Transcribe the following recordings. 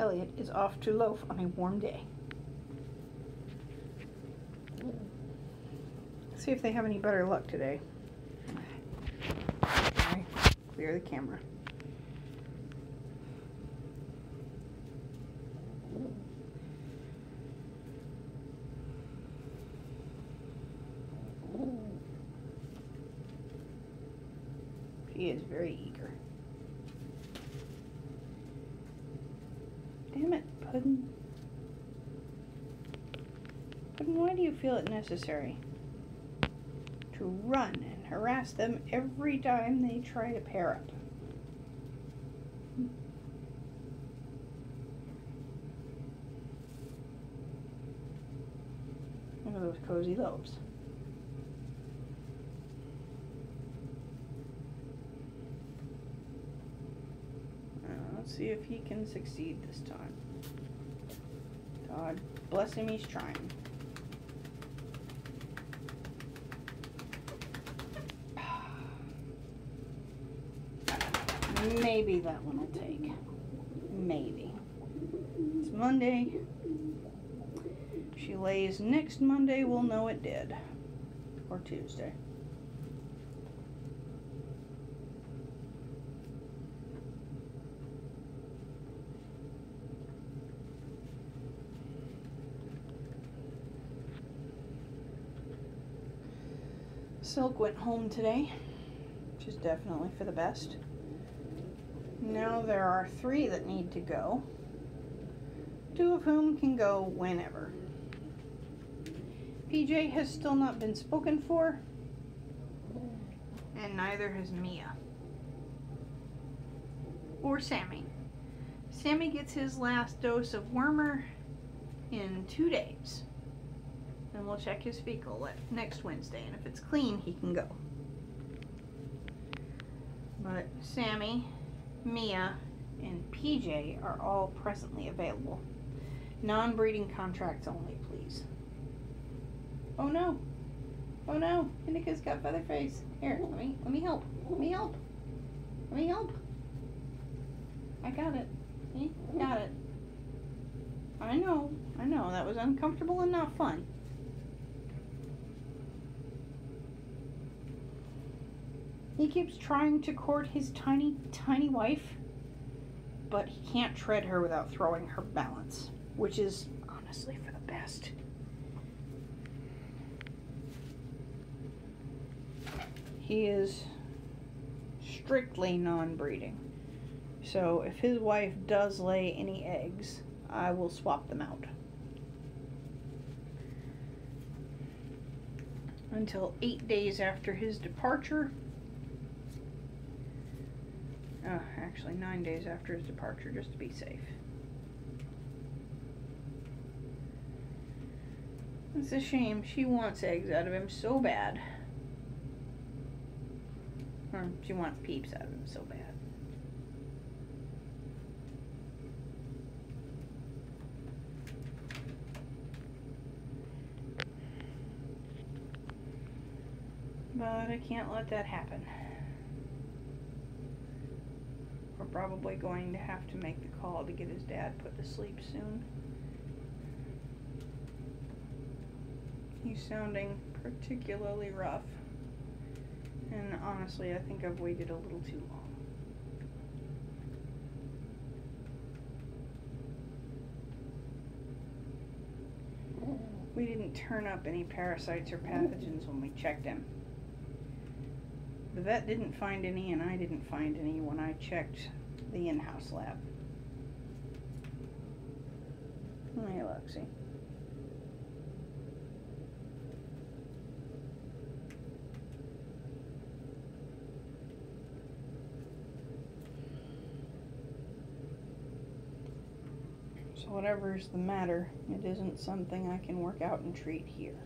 Elliot is off to loaf on a warm day. See if they have any better luck today. Alright, clear the camera. She is very eager. Damn it, Puddin'. Puddin', why do you feel it necessary to run and harass them every time they try to pair up? Look at those cozy loaves. Let's see if he can succeed this time. God bless him, he's trying. Maybe that one will take. Maybe. It's Monday. If she lays next Monday, we'll know it did. Or Tuesday. Silk went home today, which is definitely for the best. Now there are 3 that need to go, 2 of whom can go whenever. PJ has still not been spoken for, and neither has Mia. Or Sammy. Sammy gets his last dose of Wormer in 2 days. And we'll check his fecal next Wednesday, and if it's clean, he can go. But Sammy, Mia, and PJ are all presently available. Non-breeding contracts only, please. Oh no! Oh no! Indica's got feather face. Here, let me help. Let me help. Let me help. I got it. See? Got it. I know. That was uncomfortable and not fun. He keeps trying to court his tiny, tiny wife, but he can't tread her without throwing her balance, which is honestly for the best. He is strictly non-breeding, so if his wife does lay any eggs, I will swap them out. Until 8 days after his departure. Actually 9 days after his departure, just to be safe. It's a shame. She wants eggs out of him so bad. Or she wants peeps out of him so bad. But I can't let that happen. We're probably going to have to make the call to get his dad put to sleep soon. He's sounding particularly rough. And honestly, I think I've waited a little too long. We didn't turn up any parasites or pathogens when we checked him. The vet didn't find any, and I didn't find any when I checked the in-house lab. Hey, Lexi. So whatever's the matter, it isn't something I can work out and treat here.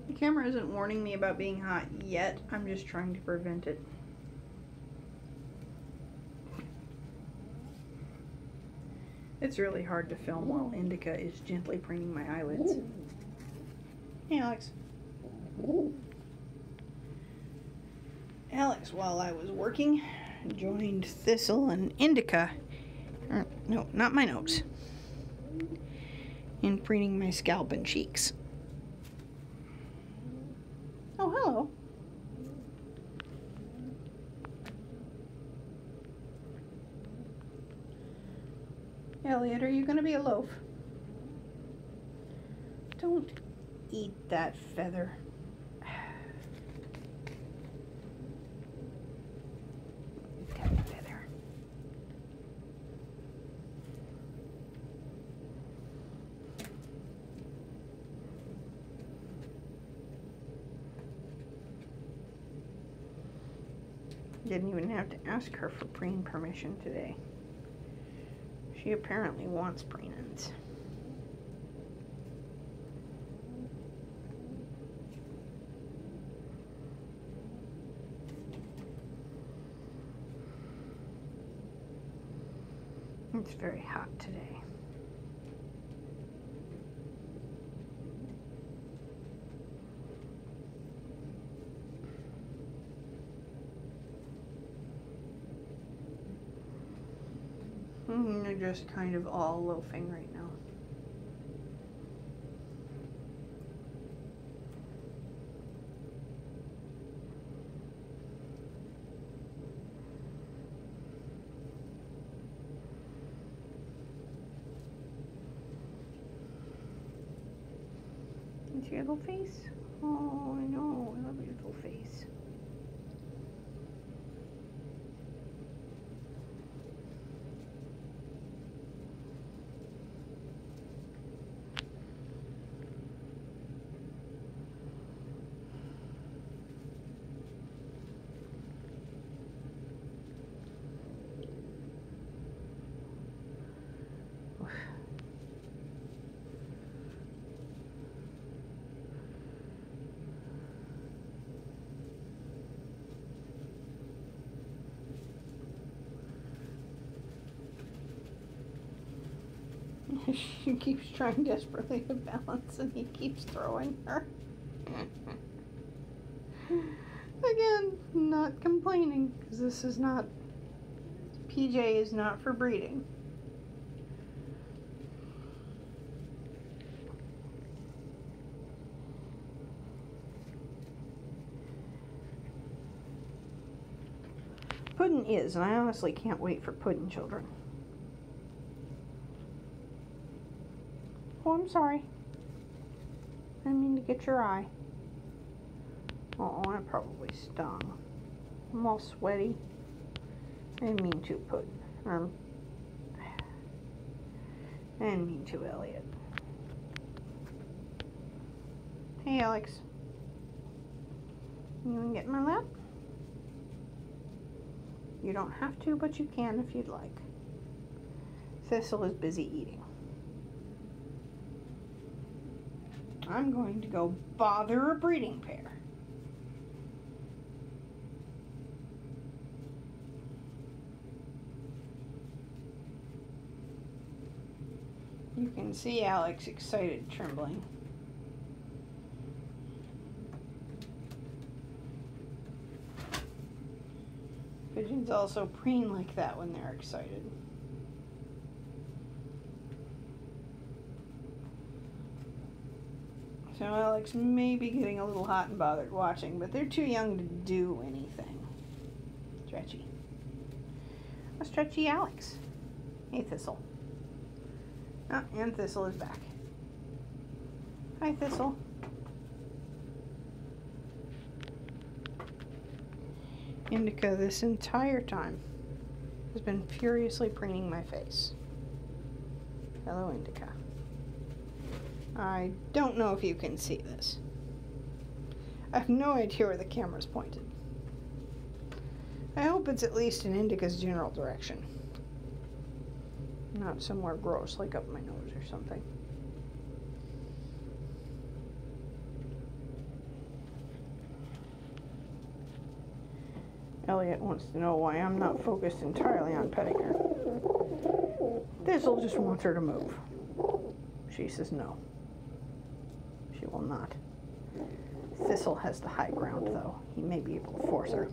The camera isn't warning me about being hot yet. I'm just trying to prevent it. It's really hard to film while Indica is gently preening my eyelids. Hey, Alex. Alex, while I was working, joined Thistle and Indica. No, not my nose. In preening my scalp and cheeks. Oh, hello. Elliot, are you going to be a loaf? Don't eat that feather. Eat that feather. Didn't even have to ask her for preen permission today. She apparently wants preenings. It's very hot today. They're just kind of all loafing right now. It's your little face? Oh, I know. I love your little face. She keeps trying desperately to balance and he keeps throwing her. Again, not complaining because this is not, PJ is not for breeding. Puddin' is, and I honestly can't wait for Puddin' children. Oh, I'm sorry. I didn't mean to get your eye. Oh, I probably stung. I'm all sweaty. I didn't mean to, Puddin'. I didn't mean to, Elliot. Hey, Alex. You wanna get in my lap? You don't have to, but you can if you'd like. Thistle is busy eating. I'm going to go bother a breeding pair. You can see Alex excited, trembling. Pigeons also preen like that when they're excited. So Alex may be getting a little hot and bothered watching, but they're too young to do anything. Stretchy. A stretchy Alex. Hey, Thistle. Oh, and Thistle is back. Hi, Thistle. Indica this entire time has been furiously preening my face. Hello, Indica. I don't know if you can see this. I have no idea where the camera's pointed. I hope it's at least in Indica's general direction. Not somewhere gross like up my nose or something. Elliot wants to know why I'm not focused entirely on petting her. Thistle just wants her to move. She says no. She will not. Thistle has the high ground, though. He may be able to force her.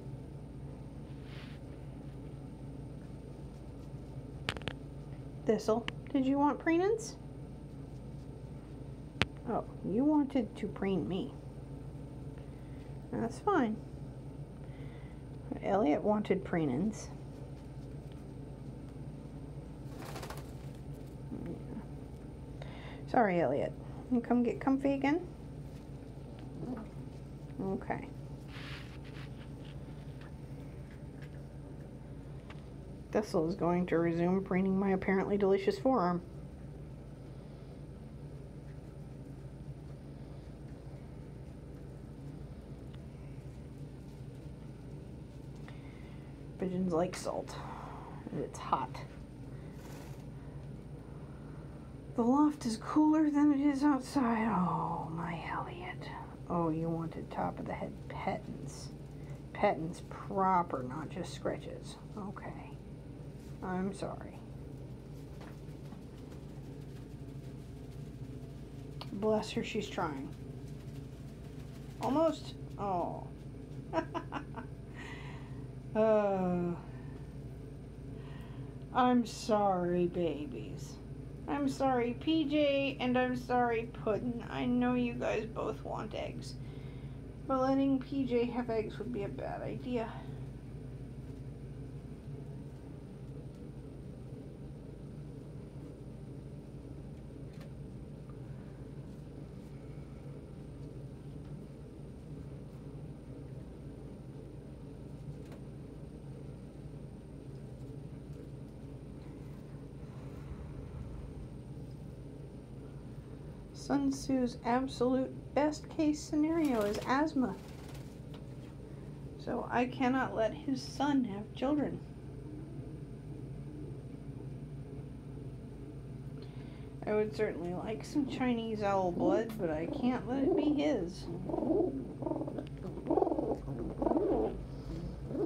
Thistle, did you want preenance? Oh, you wanted to preen me. That's fine. Elliot wanted preenance. Yeah. Sorry, Elliot. You come get comfy again? Okay. Thistle is going to resume preening my apparently delicious forearm. Pigeons like salt, and it's hot. The loft is cooler than it is outside. Oh, my Elliot. Oh, you wanted top of the head pettins. Pettins proper, not just scratches. Okay. I'm sorry. Bless her, she's trying. Almost. Oh. I'm sorry, babies. I'm sorry, PJ, and I'm sorry, Puddin'. I know you guys both want eggs, but letting PJ have eggs would be a bad idea. Sun Tzu's absolute best case scenario is asthma. So I cannot let his son have children. I would certainly like some Chinese owl blood, but I can't let it be his.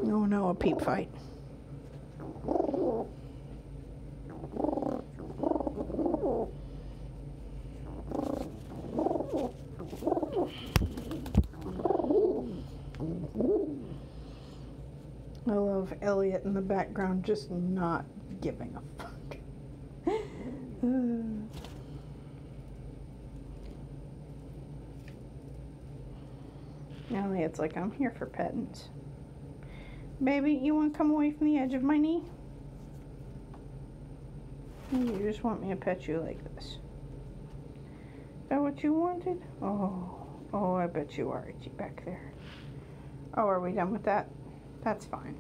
No, a peep fight. I love Elliot in the background just not giving a fuck. Elliot's like, I'm here for pettins. Baby, you want to come away from the edge of my knee? You just want me to pet you like this. Is that what you wanted? Oh, I bet you are itchy back there. Oh, are we done with that? That's fine.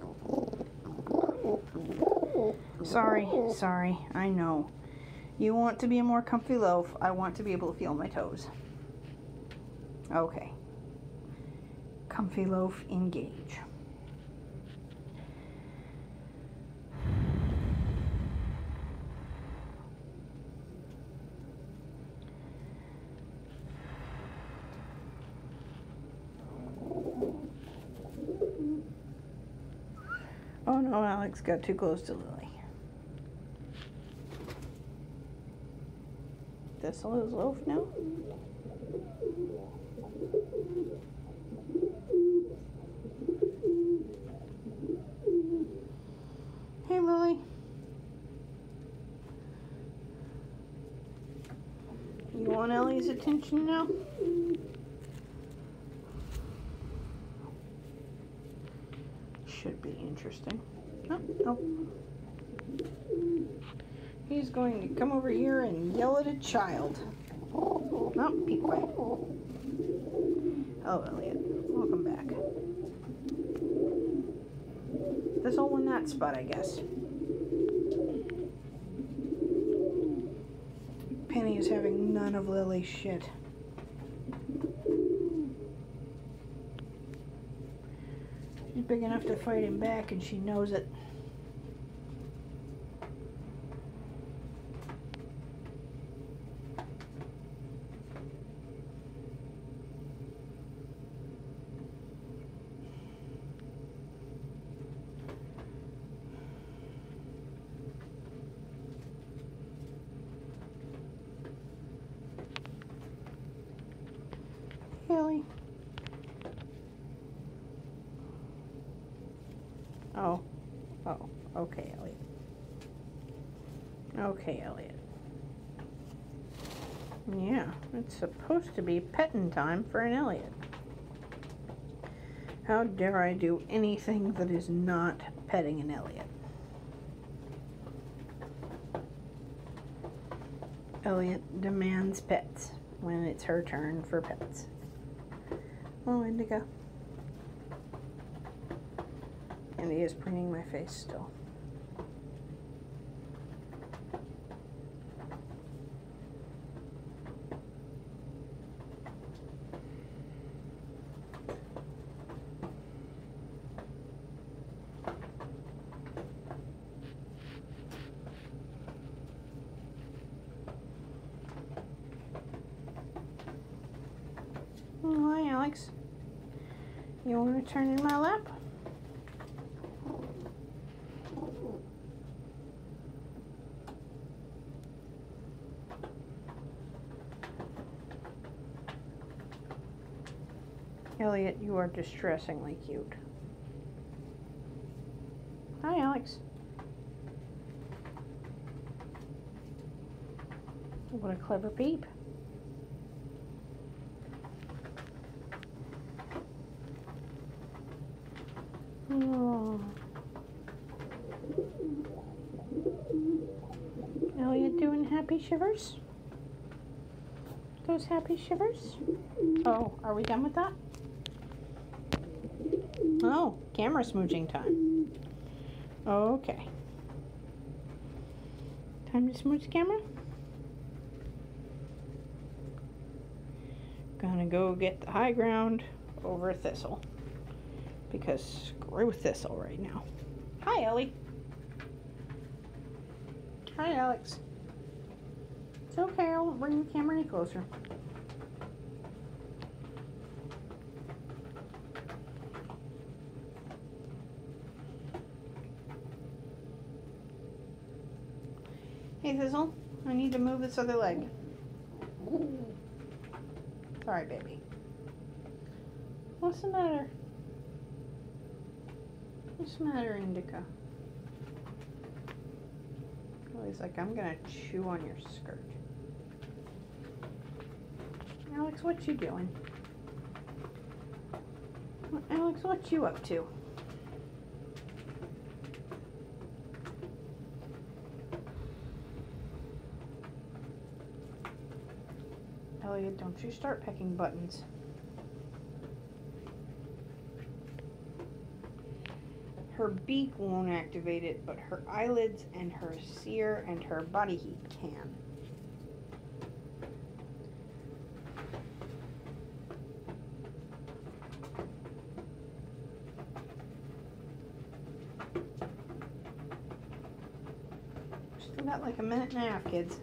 Sorry, I know. You want to be a more comfy loaf. I want to be able to feel my toes. Okay. Comfy loaf, engage. Oh no, Alex got too close to Lily. Thistle is loaf now? Hey, Lily. You want Ellie's attention now? Should be interesting. Oh, nope. He's going to come over here and yell at a child. Oh, be quiet. Oh, Elliot. Welcome back. This all in that spot, I guess. Penny is having none of Lily's shit. She's big enough to fight him back, and she knows it. Oh. Oh. Okay, Elliot. Okay, Elliot. Yeah, it's supposed to be petting time for an Elliot. How dare I do anything that is not petting an Elliot? Elliot demands pets when it's her turn for pets. Oh, Indigo. And he is preening my face still. Oh, hi, Alex. You want to turn in my lap? Elliot, you are distressingly cute. Hi, Alex. What a clever peep. Oh. Elliot doing happy shivers? Those happy shivers? Oh, are we done with that? Oh, camera smooching time. Okay. Time to smooch camera? Gonna go get the high ground over Thistle. Because screw Thistle right now. Hi, Ellie. Hi, Alex. It's okay, I won't bring the camera any closer. Hey, Thistle, I need to move this other leg. Sorry, baby. What's the matter? What's the matter, Indica? Oh, he's like, I'm gonna chew on your skirt. Alex, what you doing? Alex, what you up to? Elliot, don't you start pecking buttons. Her beak won't activate it, but her eyelids and her sear and her body heat can. Still got like a minute and a half, kids.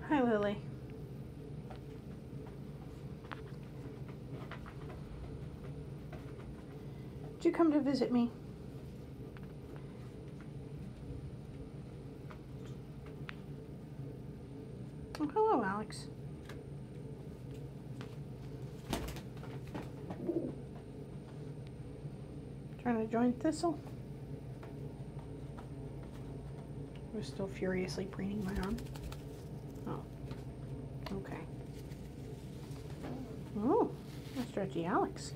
Hi, Lily. Did you come to visit me? Oh, hello, Alex. Trying to join Thistle? We're still furiously preening my arm. Oh, okay. Oh, that's stretchy Alex.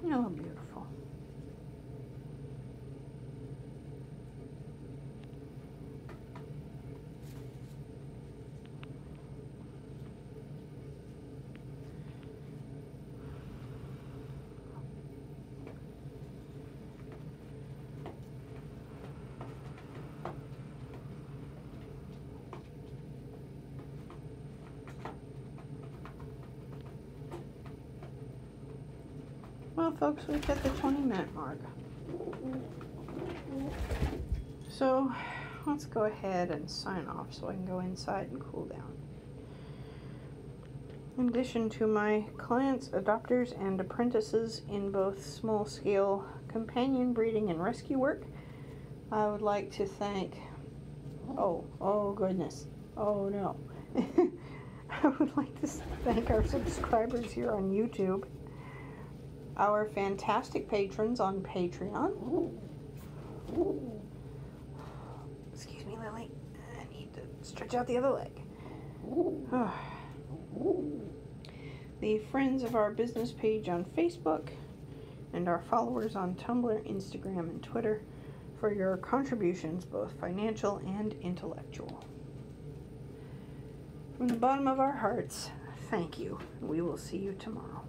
Oh, beautiful. Well, folks, we've hit the 20-minute mark. So, let's go ahead and sign off so I can go inside and cool down. In addition to my clients, adopters, and apprentices in both small-scale companion breeding and rescue work, I would like to thank, oh goodness, oh no. I would like to thank our subscribers here on YouTube, our fantastic patrons on Patreon. Excuse me, Lily. I need to stretch out the other leg. The friends of our business page on Facebook, and our followers on Tumblr, Instagram, and Twitter for your contributions, both financial and intellectual. From the bottom of our hearts, thank you. We will see you tomorrow.